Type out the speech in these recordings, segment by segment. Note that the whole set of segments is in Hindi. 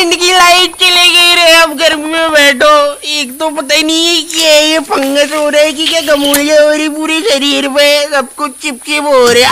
की लाइट चली गई रे। अब गर्मी में बैठो, एक तो पता ही नहीं है क्या है, ये फंगस हो रहा है कि क्या गमूलिया हो रही पूरे शरीर पे, सब कुछ चिपचिप हो रहे।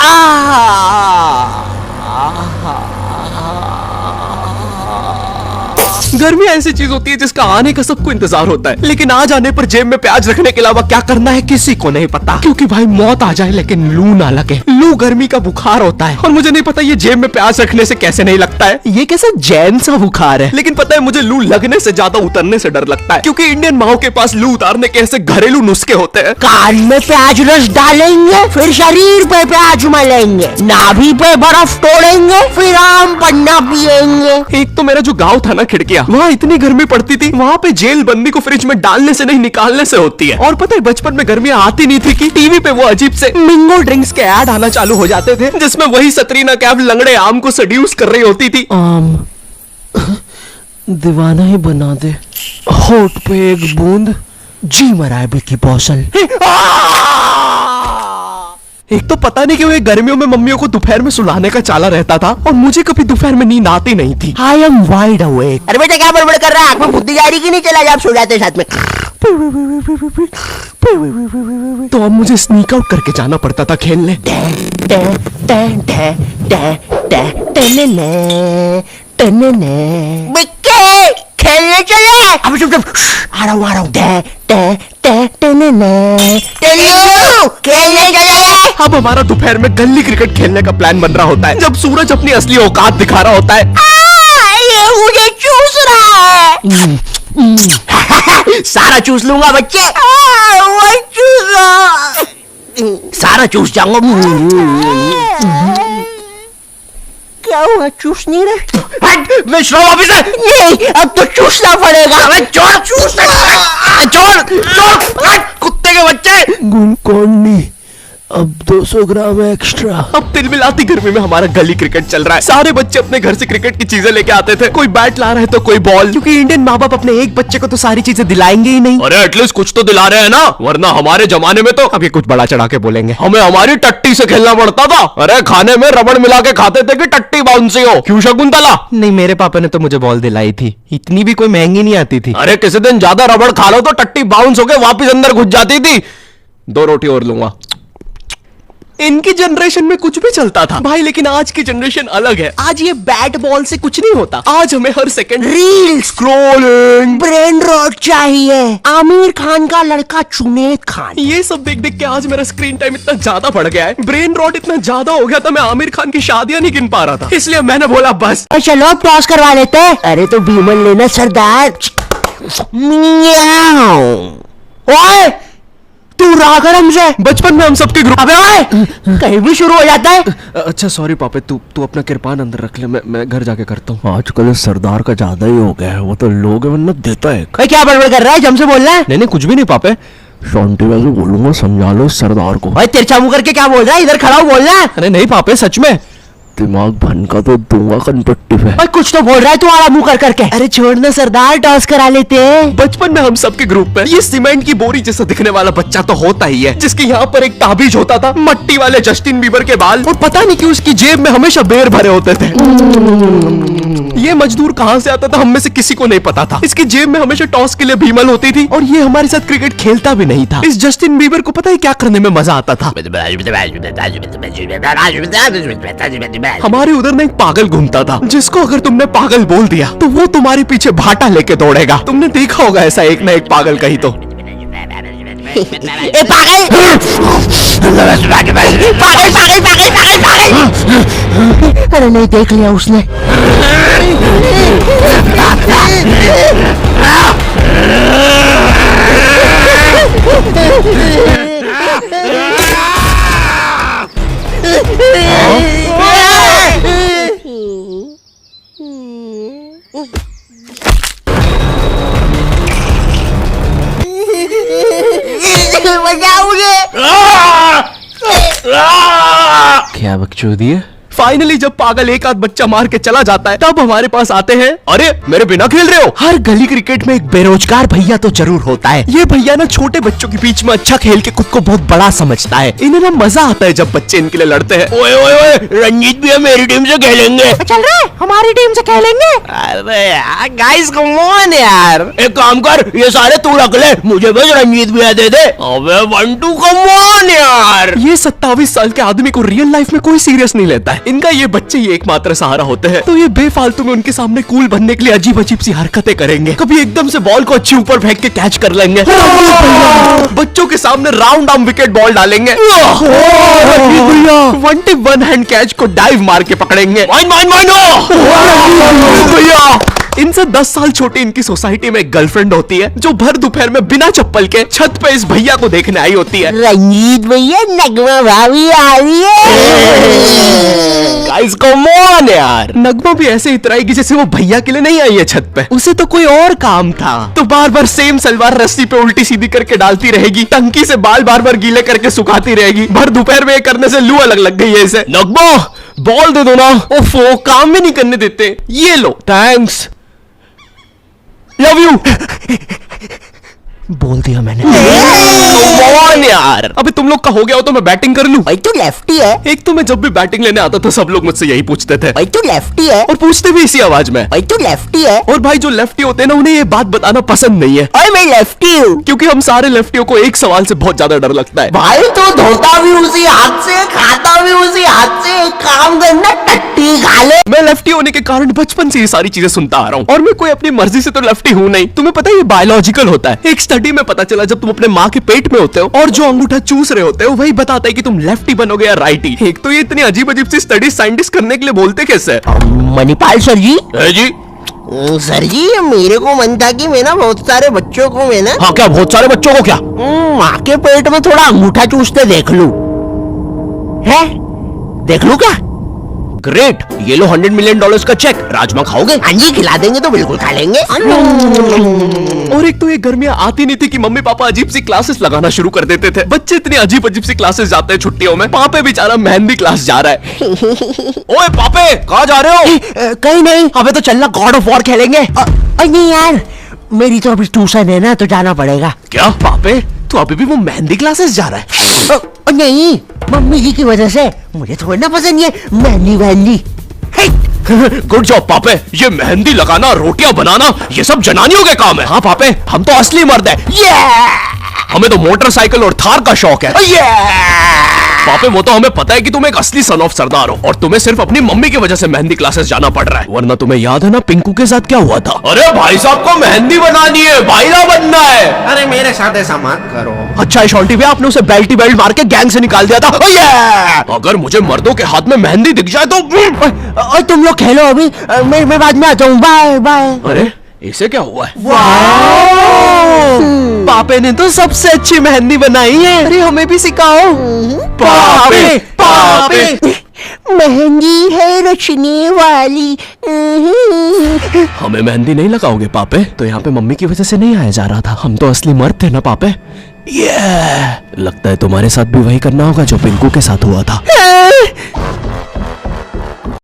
गर्मी ऐसी चीज होती है जिसका आने का सबको इंतजार होता है, लेकिन आ जाने पर जेब में प्याज रखने के अलावा क्या करना है किसी को नहीं पता। क्योंकि भाई मौत आ जाए लेकिन लू ना लगे। लू गर्मी का बुखार होता है और मुझे नहीं पता ये जेब में प्याज रखने से कैसे नहीं लगता है। ये कैसा जैन सा बुखार है। लेकिन पता है मुझे लू लगने से ज्यादा उतरने से डर लगता है, क्योंकि इंडियन माओ के पास लू उतारने के ऐसे घरेलू नुस्खे होते हैं। कान में प्याज रस डालेंगे, फिर शरीर पे प्याज मलेंगे, नाभि पे बर्फ तोड़ेंगे, फिर आम पन्ना पिएंगे। एक तो मेरा जो गांव था ना खिड़किया, वहाँ इतनी गर्मी पड़ती थी, वहाँ पे जेल बंदी को फ्रिज में डालने से नहीं निकालने से होती है। और पता है बचपन में गर्मियाँ आती नहीं थी कि टीवी पे वो अजीब से मिंगो ड्रिंक्स के ऐड आना चालू हो जाते थे, जिसमें वही सतरीना कैफ लंगड़े आम को सेड्यूस कर रही होती थी। आम दीवाना ही बना दे, होठ पे एक बूंद, जी मरा है विकी कौशल। एक तो पता नहीं क्यों गर्मियों में मम्मियों को दोपहर में सुलाने का चाला रहता था और मुझे कभी दोपहर में नींद आती नहीं थी। I am wide awake. अरे बेटा क्या बड़बड़ कर रहा है, आंख में बुद्धि जा रही कि नहीं? चला जा, आप सो जाते साथ में। तो अब मुझे स्नीक आउट करके जाना पड़ता था खेलने। खेलने चले। अब चुप चुप, आ रहा हूँ। खेलने चले। अब हमारा दोपहर में गली क्रिकेट खेलने का प्लान बन रहा होता है, जब सूरज अपनी असली औकात दिखा रहा होता है। ये मुझे चूस रहा है। सारा चूस लूंगा बच्चे। सारा चूस जाऊंगा। क्या हुआ, चूस नहीं रहे? मैं श्रम ऑफिसर। नहीं, अब तो चूसना पड़ेगा। छोड़ कुत्ते के बच्चे। गुलकोंडी अब 200 ग्राम एक्स्ट्रा। अब तिलमिलाती गर्मी में हमारा गली क्रिकेट चल रहा है। सारे बच्चे अपने घर से क्रिकेट की चीजें लेके आते थे, कोई बैट ला रहे तो कोई बॉल, क्योंकि इंडियन माँ बाप अपने एक बच्चे को तो सारी चीजें दिलाएंगे ही नहीं। अरे एटलीस्ट कुछ तो दिला रहे हैं ना, वरना हमारे जमाने में तो अब ये कुछ बड़ा चढ़ा के बोलेंगे, हमें हमारी टट्टी से खेलना पड़ता था। अरे खाने में रबड़ मिला के खाते थे कि टट्टी बाउंसी हो। क्यों शकुंतला? नहीं, मेरे पापा ने तो मुझे बॉल दिलाई थी, इतनी भी कोई महंगी नहीं आती थी। अरे किसी दिन ज्यादा रबड़ खा लो तो टट्टी बाउंस होके वापिस अंदर घुस जाती थी। 2 रोटी और लूंगा। इनकी जनरेशन में कुछ भी चलता था भाई, लेकिन आज की जनरेशन अलग है। आज ये बैट बॉल से कुछ नहीं होता, आज हमें हर second reel scrolling, brain rot चाहिए। आमिर खान का लड़का जुनैद खान, ये सब देख देख के आज मेरा स्क्रीन टाइम इतना ज्यादा बढ़ गया है, ब्रेन रॉट इतना ज्यादा हो गया था, मैं आमिर खान की शादियां नहीं गिन पा रहा था। इसलिए मैंने बोला बस चलो टॉस करवा लेते हैं। अरे तो भीमन लेना सरदार। ओए तू रागर हमसे, बचपन में हम सबके ग्रुप। अबे ओए, कहीं भी शुरू हो जाता है। अच्छा सॉरी पापे, तू अपना किरपान अंदर रख ले, मैं घर जाके करता हूँ। आजकल सरदार का ज्यादा ही हो गया है, वो तो लोग वरना देता है। क्या बड़बड़ कर रहा है, हमसे बोल रहा है? नहीं कुछ भी नहीं पापे, शांति वैसे बोलूंगा, समझा लो सरदार को। भाई तिरछा मुंह करके क्या बोल रहा है, इधर खड़ा हो बोल रहा है। अरे नहीं पापे सच में, दिमाग भन का तो दूंगा कनपट्टी पे। भाई कुछ तो बोल रहा है तुम्हारा मुंह कर करके। अरे छोड़ना सरदार, टॉस करा लेते हैं। बचपन में हम सबके ग्रुप में ये सीमेंट की बोरी जैसा दिखने वाला बच्चा तो होता ही है, जिसके यहाँ पर एक ताबीज होता था, मट्टी वाले जस्टिन बीबर के बाल, और पता नहीं क्यों उसकी जेब में हमेशा बेर भरे होते थे। ये मजदूर कहाँ से आता था हम में से किसी को नहीं पता था। इसकी जेब में हमेशा टॉस के लिए भीमल होती थी, और ये हमारे साथ क्रिकेट खेलता भी नहीं था। इस जस्टिन बीबर को पता है क्या करने में मजा आता था? हमारे उधर ना एक पागल घूमता था, जिसको अगर तुमने पागल बोल दिया तो वो तुम्हारे पीछे भाटा लेके दौड़ेगा। तुमने देखा होगा ऐसा एक ना एक पागल कहीं तो। ए पागल! पागल! अरे नहीं, देख लिया उसने। क्या बकचोदी है? फाइनली जब पागल एक आध बच्चा मार के चला जाता है तब हमारे पास आते हैं। अरे मेरे बिना खेल रहे हो। हर गली क्रिकेट में एक बेरोजगार भैया तो जरूर होता है। ये भैया ना छोटे बच्चों के बीच में अच्छा खेल के खुद को बहुत बड़ा समझता है। इन्हें ना मजा आता है जब बच्चे इनके लिए लड़ते हैं। ओए ओए ओए, रंजीत भैया मेरी टीम से खेलेंगे। चल रहा है, हमारी टीम से खेलेंगे। अरे यार गाइस कम ऑन यार, एक काम कर ये सारे तू रख ले, मुझे बस रंजीत भैया दे दे। अबे बंटू कम ऑन यार। ये 27 साल के आदमी को रियल लाइफ में कोई सीरियस नहीं लेता है। इनका ये बच्चे ही एकमात्र सहारा होते हैं, तो ये बेफालतू में उनके सामने कूल बनने के लिए अजीब अजीब सी हरकतें करेंगे। कभी एकदम से बॉल को अच्छी ऊपर फेंक के कैच कर लेंगे, बच्चों के सामने राउंड आर्म विकेट बॉल डालेंगे, one tip one hand catch को डाइव मार के पकड़ेंगे। भैया इनसे 10 साल छोटी इनकी सोसाइटी में एक गर्लफ्रेंड होती है जो भर दोपहर में बिना चप्पल के छत पे इस भैया को देखने आई होती है। रंजीत भैया, नगमा भाभी आ रही है। गाइस कम ऑन यार। नगमा भी ऐसे इतराएगी जैसे वो भैया के लिए नहीं आई है छत पे, उसे तो कोई और काम था। तो बार बार सेम सलवार रस्सी पे उल्टी सीधी करके डालती रहेगी, टंकी से बाल बार बार गीले करके सुखाती रहेगी। भर दोपहर में करने से लू अलग लग गई है इसे। नगमा बॉल दे दो ना। ओफो, काम भी नहीं करने देते। ये लो, थैंक्स, लव यू। बोल दिया मैंने। कौन यार। अबे तुम लोग का हो गया हो तो मैं बैटिंग कर लूं। भाई तू लेफ्टी है। एक तो मैं जब भी बैटिंग लेने आता था सब लोग मुझसे यही पूछते थे, भाई तू लेफ्टी है। और पूछते भी इसी आवाज में। भाई तू लेफ्टी है। और भाई जो लेफ्टी होते हैं ना उन्हें ये बात बताना पसंद नहीं है, और मैं लेफ्टी हूँ। क्योंकि हम सारे लेफ्टियों को एक सवाल से बहुत ज्यादा डर लगता है। भाई तू धोता भी उसी हाथ से, खाता भी उसी हाथ से। एक काम करना, टट्टी खा ले। मैं लेफ्टी होने के कारण बचपन से ये सारी चीजें सुनता आ रहा हूँ, और मैं कोई अपनी मर्जी से तो लेफ्टी हूँ नहीं। तुम्हें पता है ये बायोलॉजिकल होता है। एक स्टडी में पता चला जब तुम अपने माँ के पेट में होते हो और जो अंगूठा चूस रहे होते हो वही बताता है कि तुम लेफ्टी बनोगे या राइटी। एक तो ये इतनी अजीब अजीब सी स्टडी साइंटिस्ट करने के लिए बोलते कैसे? मणिपाल सर जी। है जी। सर जी मेरे को मन था कि मैं ना बहुत सारे बच्चों को मैं ना, हाँ क्या बहुत सारे बच्चों को क्या? माँ के पेट में थोड़ा अंगूठा चूसते देख लूं। है? देख लूं क्या? ग्रेट, ये लो $100 मिलियन का चेक। राजमा खाओगे? हाँ जी, खिला देंगे तो बिल्कुल खा लेंगे। और एक तो ये गर्मियां आती नहीं थी कि मम्मी पापा अजीब सी क्लासेस लगाना शुरू कर देते थे। बच्चे इतनी अजीब अजीब सी क्लासेस जाते हैं छुट्टियों में। पापे बेचारा मेहंदी क्लास जा रहा है। ओए पापे, कहाँ जा रहे हो? कहीं नहीं। अबे तो चलना गॉड ऑफ वॉर खेलेंगे। नहीं यार, मेरी तो अभी ट्यूशन है ना, तो जाना पड़ेगा। क्या पापे, तू अभी भी वो मेहंदी क्लासेस जा रहा है? नहीं, मम्मी जी की वजह से। मुझे थोड़ा ना पसंद ये मेहंदी वहंदी। गुड जॉब पापे। ये मेहंदी लगाना, रोटियां बनाना, ये सब जनानियों के काम है। हाँ पापे, हम तो असली मर्द है। हमें तो मोटरसाइकिल और थार का शौक है। पापे वो तो हमें पता है कि तुम एक असली सन ऑफ सरदार हो, और तुम्हें सिर्फ अपनी मम्मी की वजह से मेहंदी क्लासेस जाना पड़ रहा है। वरना तुम्हें याद है ना पिंकू के साथ क्या हुआ था? अरे भाई साहब को मेहंदी बनानी है, भाईला बनना है। अरे मेरे साथ ऐसा मत करो। अच्छा शॉल्टी भैया, आपने उसे बेल्टी बेल्ट मार के गैंग से निकाल दिया था। अगर मुझे मर्दों के हाथ में मेहंदी दिख जाए तो तुम लोग खेलो अभी, मैं बाद में आता हूँ। Bye bye. अरे इसे क्या हुआ है? पापे ने तो सबसे अच्छी मेहंदी बनाई है। अरे हमें भी सिखाओ। पापे पापे मेहंदी है रचने वाली। हमें मेहंदी नहीं लगाओगे पापे? तो यहाँ पे मम्मी की वजह से नहीं आया जा रहा था। हम तो असली मर्द थे ना पापे। लगता है तुम्हारे साथ भी वही करना होगा जो पिंकू के साथ हुआ था।